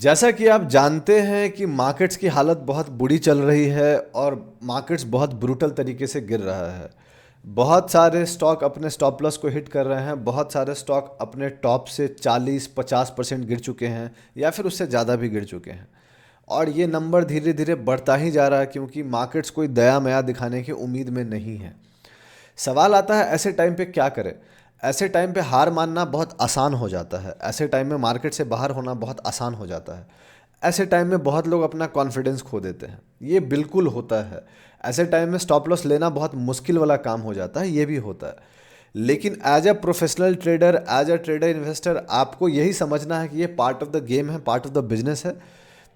जैसा कि आप जानते हैं कि मार्केट्स की हालत बहुत बुरी चल रही है और मार्केट्स बहुत ब्रूटल तरीके से गिर रहा है। बहुत सारे स्टॉक अपने स्टॉप लॉस को हिट कर रहे हैं, बहुत सारे स्टॉक अपने टॉप से 40-50% गिर चुके हैं या फिर उससे ज़्यादा भी गिर चुके हैं। और ये नंबर धीरे धीरे बढ़ता ही जा रहा है क्योंकि मार्केट्स कोई दया मया दिखाने की उम्मीद में नहीं है। सवाल आता है ऐसे टाइम पे क्या करें। ऐसे टाइम पे हार मानना बहुत आसान हो जाता है, ऐसे टाइम में मार्केट से बाहर होना बहुत आसान हो जाता है। ऐसे टाइम में बहुत लोग अपना कॉन्फिडेंस खो देते हैं, ये बिल्कुल होता है। ऐसे टाइम में स्टॉप लॉस लेना बहुत मुश्किल वाला काम हो जाता है, ये भी होता है। लेकिन as a professional trader, as a trader investor, आपको यही समझना है कि ये पार्ट ऑफ द गेम है, पार्ट ऑफ द बिजनेस है।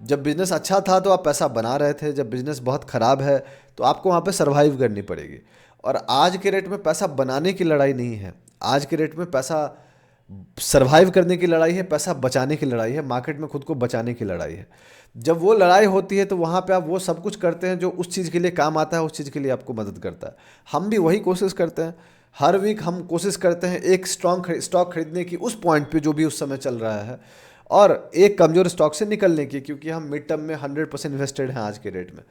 जब बिजनेस अच्छा था तो आप पैसा बना रहे थे, जब बिजनेस बहुत ख़राब है तो आपको वहाँ पे सरवाइव करनी पड़ेगी। और आज के रेट में पैसा बनाने की लड़ाई नहीं है, आज के रेट में पैसा सरवाइव करने की लड़ाई है, पैसा बचाने की लड़ाई है, मार्केट में खुद को बचाने की लड़ाई है। जब वो लड़ाई होती है तो वहाँ पे आप वो सब कुछ करते हैं जो उस चीज़ के लिए काम आता है, उस चीज़ के लिए आपको मदद करता है। हम भी वही कोशिश करते हैं। हर वीक हम कोशिश करते हैं एक स्ट्रॉन्ग स्टॉक खरीदने की उस पॉइंट पे जो भी उस समय चल रहा है, और एक कमज़ोर स्टॉक से निकलने की, क्योंकि हम मिड टर्म में 100% इन्वेस्टेड हैं आज के रेट में।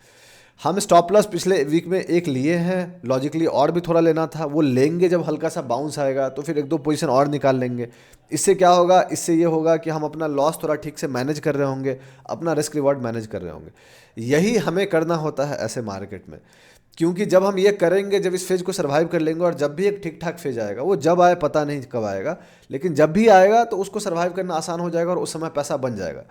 हम स्टॉप लॉस पिछले वीक में एक लिए हैं, लॉजिकली और भी थोड़ा लेना था, वो लेंगे जब हल्का सा बाउंस आएगा तो फिर एक दो पोजीशन और निकाल लेंगे। इससे क्या होगा, इससे ये होगा कि हम अपना लॉस थोड़ा ठीक से मैनेज कर रहे होंगे, अपना रिस्क रिवॉर्ड मैनेज कर रहे होंगे। यही हमें करना होता है ऐसे मार्केट में, क्योंकि जब हम ये करेंगे, जब इस फेज को सर्वाइव कर लेंगे, और जब भी एक ठीक ठाक फेज आएगा, वो जब आए पता नहीं कब आएगा, लेकिन जब भी आएगा तो उसको सर्वाइव करना आसान हो जाएगा और उस समय पैसा बन जाएगा।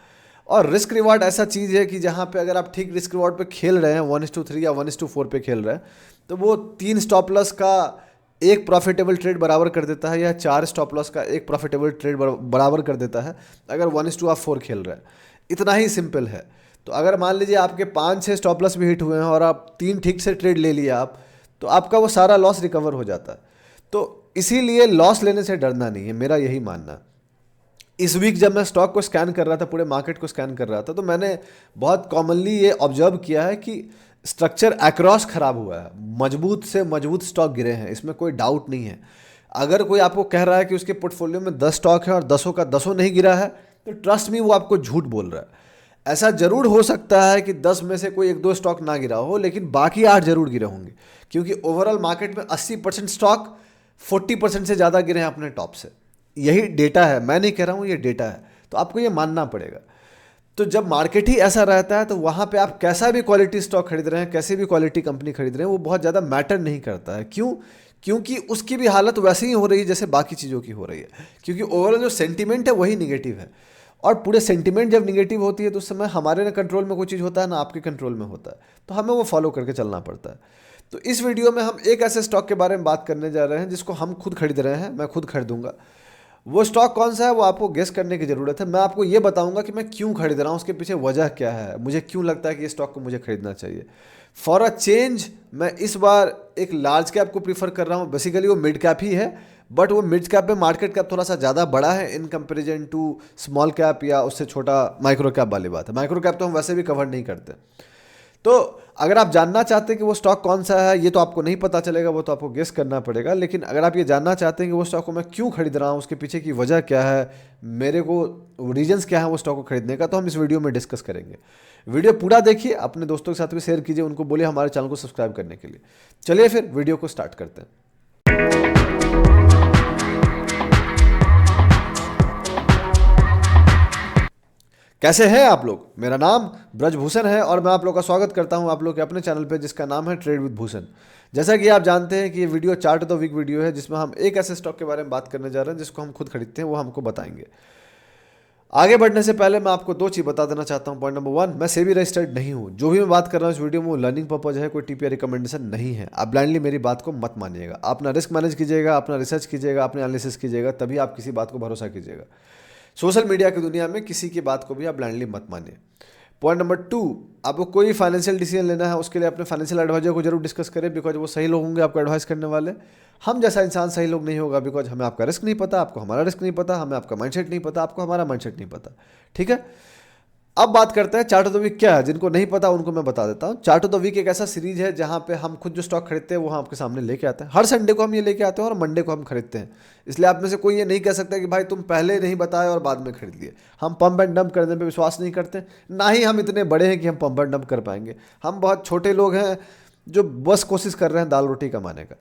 और रिस्क रिवार्ड ऐसा चीज़ है कि जहाँ पे अगर आप ठीक रिस्क रिवार्ड पे खेल रहे हैं, 1:3 या 1:4 पे खेल रहे हैं, तो वो 3 स्टॉप लॉस का एक प्रॉफिटेबल ट्रेड बराबर कर देता है, या 4 स्टॉप लॉस का एक प्रॉफिटेबल ट्रेड बराबर कर देता है अगर 1:4 खेल रहे हैं। इतना ही सिंपल है। तो अगर मान लीजिए आपके 5-6 स्टॉप लॉस भी हिट हुए हैं और आप 3 ठीक से ट्रेड ले लिया आप, तो आपका वो सारा लॉस रिकवर हो जाता है। तो इसीलिए लॉस लेने से डरना नहीं है, मेरा यही मानना है। इस वीक जब मैं स्टॉक को स्कैन कर रहा था, पूरे मार्केट को स्कैन कर रहा था, तो मैंने बहुत कॉमनली ये ऑब्जर्व किया है कि स्ट्रक्चर अक्रॉस खराब हुआ है, मजबूत से मजबूत स्टॉक गिरे हैं, इसमें कोई डाउट नहीं है। अगर कोई आपको कह रहा है कि उसके पोर्टफोलियो में 10 स्टॉक है और 10 का 10 नहीं गिरा है, तो ट्रस्ट मी, वो आपको झूठ बोल रहा है। ऐसा जरूर हो सकता है कि 10 में से कोई एक दो स्टॉक ना गिरा हो, लेकिन बाकी 8 जरूर गिरे होंगे, क्योंकि ओवरऑल मार्केट में 80% स्टॉक 40% से ज़्यादा गिरे हैं अपने टॉप से। यही डेटा है, मैं नहीं कह रहा हूँ, ये डेटा है, तो आपको ये मानना पड़ेगा। तो जब मार्केट ही ऐसा रहता है तो वहाँ पे आप कैसा भी क्वालिटी स्टॉक खरीद रहे हैं, कैसे भी क्वालिटी कंपनी खरीद रहे हैं, वो बहुत ज़्यादा मैटर नहीं करता है। क्यों? क्योंकि उसकी भी हालत वैसे ही हो रही है जैसे बाकी चीज़ों की हो रही है, क्योंकि ओवरऑल जो सेंटीमेंट है वही निगेटिव है। और पूरे सेंटीमेंट जब निगेटिव होती है तो उस समय हमारे ना कंट्रोल में कोई चीज़ होता है, ना आपके कंट्रोल में होता है, तो हमें वो फॉलो करके चलना पड़ता है। तो इस वीडियो में हम एक ऐसे स्टॉक के बारे में बात करने जा रहे हैं जिसको हम खुद खरीद रहे हैं, मैं खुद खरीदूंगा। वो स्टॉक कौन सा है वो आपको गेस करने की ज़रूरत है। मैं आपको ये बताऊंगा कि मैं क्यों खरीद रहा हूँ, उसके पीछे वजह क्या है, मुझे क्यों लगता है कि ये स्टॉक को मुझे खरीदना चाहिए। फॉर अ चेंज मैं इस बार एक लार्ज कैप को प्रीफर कर रहा हूँ। बेसिकली वो मिड कैप ही है, बट वो मिड कैप में मार्केट कैप थोड़ा सा ज़्यादा बड़ा है in comparison to small cap या उससे छोटा माइक्रो कैप वाली बात है। माइक्रो कैप तो हम वैसे भी कवर नहीं करते। तो अगर आप जानना चाहते हैं कि वो स्टॉक कौन सा है, ये तो आपको नहीं पता चलेगा, वो तो आपको गेस करना पड़ेगा। लेकिन अगर आप ये जानना चाहते हैं कि वो स्टॉक को मैं क्यों खरीद रहा हूँ, उसके पीछे की वजह क्या है, मेरे को रीजंस क्या है वो स्टॉक को खरीदने का, तो हम इस वीडियो में डिस्कस करेंगे। वीडियो पूरा देखिए, अपने दोस्तों के साथ भी शेयर कीजिए, उनको बोलिए हमारे चैनल को सब्सक्राइब करने के लिए। चलिए फिर वीडियो को स्टार्ट करते हैं। कैसे हैं आप लोग? मेरा नाम ब्रजभूषण है और मैं आप लोग का स्वागत करता हूं आप लोग के अपने चैनल पे जिसका नाम है ट्रेड विद भूषण। जैसा कि आप जानते हैं कि ये video chart of the week video है, जिसमें हम एक ऐसे स्टॉक के बारे में बात करने जा रहे हैं जिसको हम खुद खरीदते हैं, वो हमको बताएंगे। आगे बढ़ने से पहले मैं आपको दो चीज़ बता देना चाहता हूँ। पॉइंट नंबर 1, मैं सेबी रजिस्टर्ड नहीं हूँ। जो भी मैं बात कर रहा हूँ इस वीडियो में वो लर्निंग पर्पज है, कोई टीपीआई रिकमेंडेशन नहीं है। आप ब्लाइंडली मेरी बात को मत मानिएगा, अपना रिस्क मैनेज कीजिएगा, अपना रिसर्च कीजिएगा, अपने एनालिसिस कीजिएगा, तभी आप किसी बात को भरोसा कीजिएगा। सोशल मीडिया की दुनिया में किसी की बात को भी आप ब्लाइंडली मत मानिए। पॉइंट नंबर 2, आपको कोई फाइनेंशियल डिसीजन लेना है उसके लिए अपने फाइनेंशियल एडवाइजर को जरूर डिस्कस करें, बिकॉज वो सही लोग होंगे आपको एडवाइस करने वाले। हम जैसा इंसान सही लोग नहीं होगा, बिकॉज हमें आपका रिस्क नहीं पता, आपको हमारा रिस्क नहीं पता, हमें आपका माइंडसेट नहीं पता, आपको हमारा माइंडसेट नहीं पता। ठीक है। अब बात करते हैं चार्ट ऑफ द वीक क्या है। जिनको नहीं पता उनको मैं बता देता हूँ। चार्ट ऑफ द वीक एक ऐसा सीरीज है जहाँ पे हम खुद जो स्टॉक खरीदते हैं वो हम आपके सामने लेके आते हैं। हर संडे को हम ये लेके आते हैं और मंडे को हम खरीदते हैं। इसलिए आप में से कोई ये नहीं कह सकता कि भाई तुम पहले नहीं बताए और बाद में खरीद लिए। हम पंप एंड डंप करने पर विश्वास नहीं करते, ना ही हम इतने बड़े हैं कि हम पंप एंड डंप कर पाएंगे। हम बहुत छोटे लोग हैं जो बस कोशिश कर रहे हैं दाल रोटी कमाने का।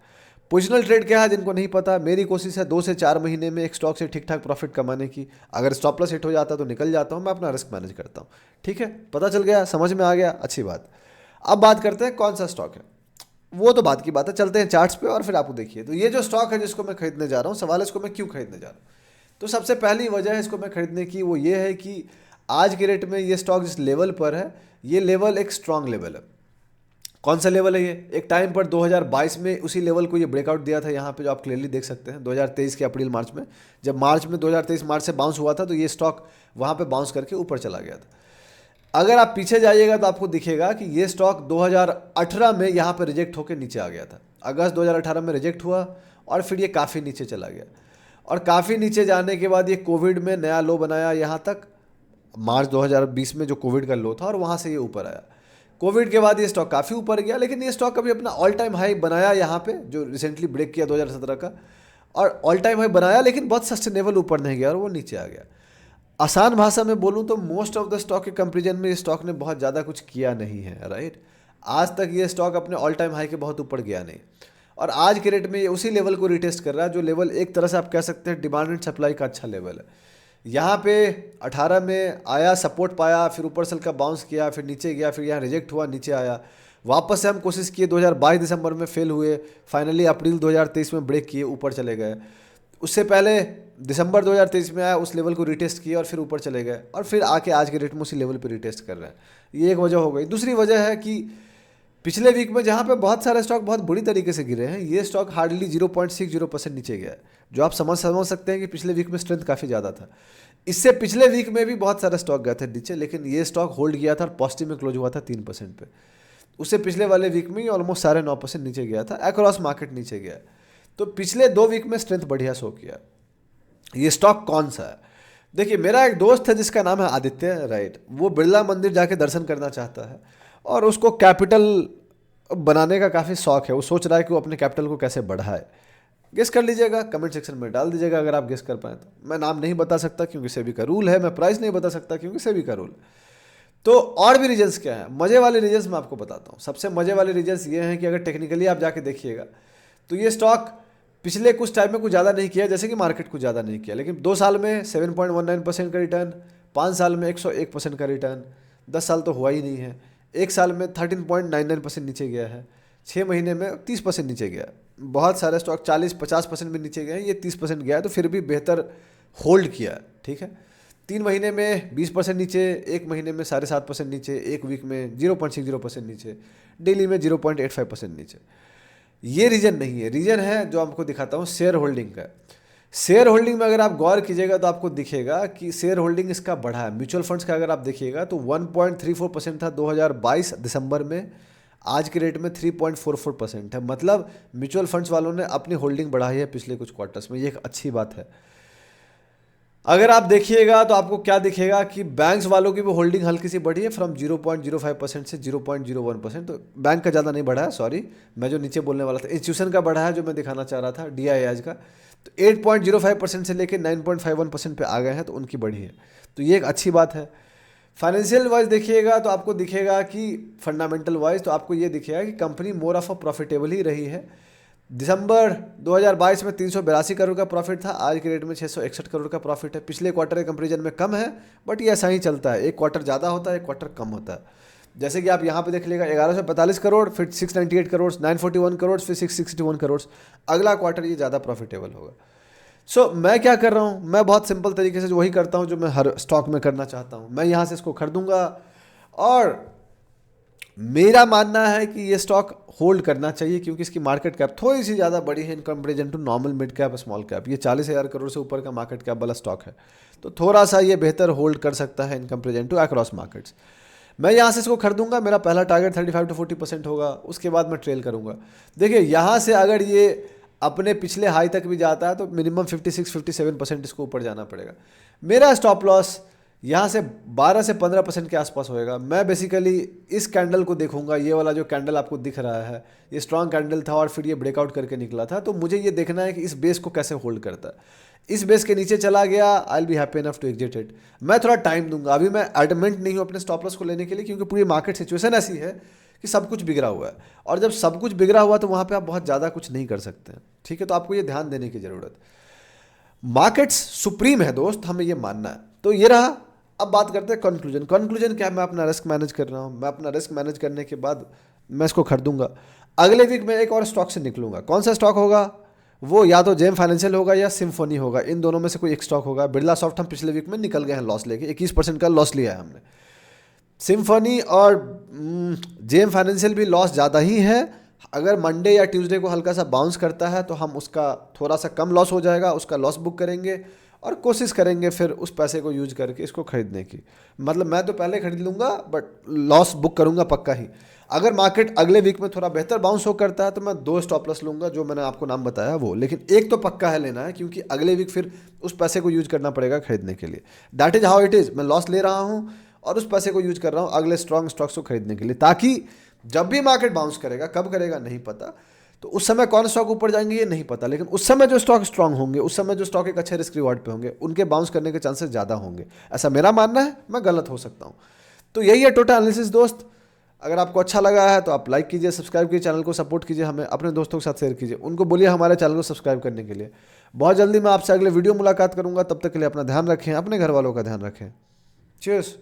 पोजिशनल ट्रेड क्या है जिनको नहीं पता, मेरी कोशिश है 2 से 4 महीने में एक स्टॉक से ठीक ठाक प्रॉफिट कमाने की। अगर स्टॉप लॉस हिट हो जाता है तो निकल जाता हूँ, मैं अपना रिस्क मैनेज करता हूँ। ठीक है, पता चल गया, समझ में आ गया, अच्छी बात। अब बात करते हैं कौन सा स्टॉक है, वो तो बात की बात है। चलते हैं चार्ट्स पे और फिर आपको देखिए। तो ये जो स्टॉक है जिसको मैं खरीदने जा रहा हूँ, सवाल है इसको मैं क्यों खरीदने जा रहा हूँ। तो सबसे पहली वजह है इसको मैं खरीदने की, वो ये है कि आज के रेट में ये स्टॉक जिस लेवल पर है, ये लेवल एक स्ट्रांग लेवल है। कौन सा लेवल है ये? एक टाइम पर 2022 में उसी लेवल को ये ब्रेकआउट दिया था, यहाँ पे जो आप क्लियरली देख सकते हैं 2023 के अप्रैल मार्च में। जब मार्च में 2023 मार्च से बाउंस हुआ था तो ये स्टॉक वहाँ पे बाउंस करके ऊपर चला गया था। अगर आप पीछे जाइएगा तो आपको दिखेगा कि ये स्टॉक 2018 में यहाँ पर रिजेक्ट होकर नीचे आ गया था। अगस्त 2018 में रिजेक्ट हुआ और फिर ये काफ़ी नीचे चला गया, और काफ़ी नीचे जाने के बाद ये कोविड में नया लो बनाया यहाँ तक, मार्च 2020 में जो कोविड का लो था, और वहाँ से ये ऊपर आया। कोविड के बाद ये स्टॉक काफ़ी ऊपर गया, लेकिन ये स्टॉक कभी अपना ऑल टाइम हाई बनाया यहाँ पे, जो रिसेंटली ब्रेक किया 2017 का, और ऑल टाइम हाई बनाया, लेकिन बहुत सस्टेनेबल ऊपर नहीं गया और वो नीचे आ गया। आसान भाषा में बोलूँ तो मोस्ट ऑफ द स्टॉक के कंपेरिजन में ये स्टॉक ने बहुत ज़्यादा कुछ किया नहीं है, राइट। आज तक ये स्टॉक अपने ऑल टाइम हाई के बहुत ऊपर गया नहीं, और आज के रेट में ये उसी लेवल को रिटेस्ट कर रहा है, जो लेवल एक तरह से आप कह सकते हैं डिमांड एंड सप्लाई का अच्छा लेवल है। यहाँ पे 18 में आया, सपोर्ट पाया, फिर ऊपर से हल्का बाउंस किया, फिर नीचे गया, फिर यहाँ रिजेक्ट हुआ, नीचे आया, वापस से हम कोशिश किए, 2022 दिसंबर में फेल हुए, फाइनली अप्रैल 2023 में ब्रेक किए, ऊपर चले गए। उससे पहले दिसंबर 2023 में आया, उस लेवल को रिटेस्ट किया और फिर ऊपर चले गए, और फिर आके आज के रेट में उसी लेवल पर रिटेस्ट कर रहे हैं। ये एक वजह हो गई। दूसरी वजह है कि पिछले वीक में जहाँ पे बहुत सारे स्टॉक बहुत बुरी तरीके से गिरे हैं, ये स्टॉक हार्डली 0.60% नीचे गया है, जो आप समझ सकते हैं कि पिछले वीक में स्ट्रेंथ काफ़ी ज़्यादा था। इससे पिछले वीक में भी बहुत सारे स्टॉक गए थे नीचे, लेकिन ये स्टॉक होल्ड किया था और पॉजिटिव में क्लोज हुआ था 3% पे। उससे पिछले वाले वीक में ऑलमोस्ट 9.5% नीचे गया था, अक्रॉस मार्केट नीचे गया। तो पिछले 2 वीक में स्ट्रेंथ बढ़िया शो किया। ये स्टॉक कौन सा है? देखिए, मेरा एक दोस्त है जिसका नाम है आदित्य, राइट। वो बिरला मंदिर जाके दर्शन करना चाहता है और उसको कैपिटल बनाने का काफ़ी शौक है। वो सोच रहा है कि वो अपने कैपिटल को कैसे बढ़ाए। गेस कर लीजिएगा, कमेंट सेक्शन में डाल दीजिएगा अगर आप गेस कर पाएँ तो। मैं नाम नहीं बता सकता क्योंकि सेबी का रूल है, मैं प्राइस नहीं बता सकता क्योंकि सेबी का रूल। तो और भी रीजन्स क्या है, मज़े वाले रीजन्स मैं आपको बताता हूँ। सबसे मज़े वाले रीजन्स ये हैं कि अगर टेक्निकली आप जाके देखिएगा तो ये स्टॉक पिछले कुछ टाइम में कुछ ज़्यादा नहीं किया, जैसे कि मार्केट कुछ ज़्यादा नहीं किया, लेकिन 2 साल में 7.19% का रिटर्न, 5 साल में 101% का रिटर्न, 10 साल तो हुआ ही नहीं है, 1 साल में 13.99% नीचे गया है, 6 महीने में 30% नीचे गया। बहुत सारे स्टॉक 40-50% में नीचे गए हैं, ये 30% गया है, तो फिर भी बेहतर होल्ड किया, ठीक है। 3 महीने में 20% नीचे, 1 महीने में 7.5% नीचे, 1 वीक में 0.60% नीचे, डेली में 0.85% नीचे। ये रीजन नहीं है, रीजन है जो आपको दिखाता हूँ शेयर होल्डिंग का। शेयर होल्डिंग में अगर आप गौर कीजिएगा तो आपको दिखेगा कि शेयर होल्डिंग इसका बढ़ा है। म्यूचुअल फंड्स का अगर आप देखिएगा तो 1.34% था 2022 दिसंबर में, आज के रेट में 3.44% है। मतलब म्यूचुअल फंड्स वालों ने अपनी होल्डिंग बढ़ाई है पिछले कुछ क्वार्टर्स में, ये एक अच्छी बात है। अगर आप देखिएगा तो आपको क्या दिखेगा कि बैंक्स वालों की भी होल्डिंग हल्की सी बढ़ी है, फ्रॉम 0.05% से 0.01%। तो बैंक का ज़्यादा नहीं बढ़ा है, सॉरी, मैं जो नीचे बोलने वाला था इंस्टीट्यूशन का बढ़ा है, जो मैं दिखाना चाह रहा था DII का। तो 8.05% से लेकर 9.51% पे आ गए हैं, तो उनकी बढ़ी है, तो ये एक अच्छी बात है। फाइनेंशियल वाइज देखिएगा तो आपको दिखेगा कि फंडामेंटल वाइज तो आपको ये दिखेगा कि company more of a profitable ही रही है। दिसंबर 2022 में 382 करोड़ का प्रॉफिट था, आज के रेट में 661 करोड़ का प्रॉफिट है। पिछले क्वार्टर के कंपेरिजन में कम है, बट ये ऐसा ही चलता है, एक क्वार्टर ज़्यादा होता है, एक क्वार्टर कम होता है। जैसे कि आप यहाँ पे देख लीजिएगा, 1145 करोड़, फिर 698 करोड़, 941 करोड़, फिर 661 करोड़, अगला क्वार्टर ये ज़्यादा प्रॉफिटेबल होगा। सो मैं क्या कर रहा हूँ, मैं बहुत सिंपल तरीके से वही करता हूँ जो मैं हर स्टॉक में करना चाहता हूँ। मैं यहाँ से इसको खरीदूंगा, और मेरा मानना है कि ये स्टॉक होल्ड करना चाहिए क्योंकि इसकी मार्केट कैप थोड़ी सी ज़्यादा बड़ी है in comparison to normal mid cap small cap. ये 40,000 करोड़ से ऊपर का मार्केट कैप वाला स्टॉक है, तो थोड़ा सा ये बेहतर होल्ड कर सकता है in comparison to across markets. मैं यहाँ से इसको खरीदूंगा, मेरा पहला टारगेट 35 to 40% होगा, उसके बाद मैं ट्रेल करूँगा। देखिए, यहाँ से अगर ये अपने पिछले हाई तक भी जाता है तो मिनिमम 56-57% इसको ऊपर जाना पड़ेगा। मेरा स्टॉप लॉस यहाँ से 12 से 15% के आसपास होएगा। मैं बेसिकली इस कैंडल को देखूंगा, ये वाला जो कैंडल आपको दिख रहा है, ये स्ट्रांग कैंडल था और फिर ये ब्रेकआउट करके निकला था, तो मुझे ये देखना है कि इस बेस को कैसे होल्ड करता है। इस बेस के नीचे चला गया, I will be happy enough to exit it. मैं थोड़ा टाइम दूंगा, अभी मैं एडमेंट नहीं हूँ अपने स्टॉप लॉस को लेने के लिए, क्योंकि पूरी मार्केट सिचुएशन ऐसी है कि सब कुछ बिगड़ा हुआ है, और जब सब कुछ बिगड़ा हुआ तो वहाँ पे आप बहुत ज़्यादा कुछ नहीं कर सकते हैं। ठीक है, तो आपको ये ध्यान देने की ज़रूरत। मार्केट्स सुप्रीम है दोस्त, हमें ये मानना है। तो ये रहा। अब बात करते हैं कंक्लूजन। कंक्लूजन क्या है? मैं अपना रिस्क मैनेज कर रहा हूँ, मैं अपना रिस्क मैनेज करने के बाद मैं इसको खरीदूंगा। अगले वीक में एक और स्टॉक से निकलूंगा। कौन सा स्टॉक होगा? वो या तो जेम फाइनेंशियल होगा या सिम्फोनी होगा, इन दोनों में से कोई एक स्टॉक होगा। बिरला सॉफ्ट हम पिछले वीक में निकल गए हैं लॉस लेके, 21% का लॉस लिया है हमने। सिम्फनी और जेम फाइनेंशियल भी लॉस ज़्यादा ही है। अगर मंडे या ट्यूसडे को हल्का सा बाउंस करता है तो हम उसका थोड़ा सा कम लॉस हो जाएगा, उसका लॉस बुक करेंगे और कोशिश करेंगे फिर उस पैसे को यूज करके इसको खरीदने की। मतलब मैं तो पहले खरीद लूँगा, बट लॉस बुक करूँगा पक्का ही। अगर मार्केट अगले वीक में थोड़ा बेहतर बाउंस हो करता है तो मैं 2 स्टॉप लॉस लूँगा, जो मैंने आपको नाम बताया वो, लेकिन एक तो पक्का है लेना है, क्योंकि अगले वीक फिर उस पैसे को यूज करना पड़ेगा खरीदने के लिए। That is how it is. मैं लॉस ले रहा हूँ और उस पैसे को यूज कर रहा हूँ अगले स्ट्रॉन्ग स्टॉक्स को खरीदने के लिए, ताकि जब भी मार्केट बाउंस करेगा, कब करेगा नहीं पता, तो उस समय कौन स्टॉक ऊपर जाएंगे ये नहीं पता, लेकिन उस समय जो स्टॉक स्ट्रांग होंगे, उस समय जो स्टॉक एक अच्छे रिस्क रिवॉर्ड पे होंगे, उनके बाउंस करने के चांसेस ज़्यादा होंगे। ऐसा मेरा मानना है, मैं गलत हो सकता हूँ। तो यही है टोटल एनालिसिस दोस्त। अगर आपको अच्छा लगा है तो आप लाइक कीजिए, सब्सक्राइब कीजिए, चैनल को सपोर्ट कीजिए, हमें अपने दोस्तों के साथ शेयर कीजिए, उनको बोलिए हमारे चैनल को सब्सक्राइब करने के लिए। बहुत जल्दी मैं आपसे अगले वीडियो मुलाकात करूंगा, तब तक के लिए अपना ध्यान रखें, अपने घर वालों का ध्यान रखें। चीयर्स।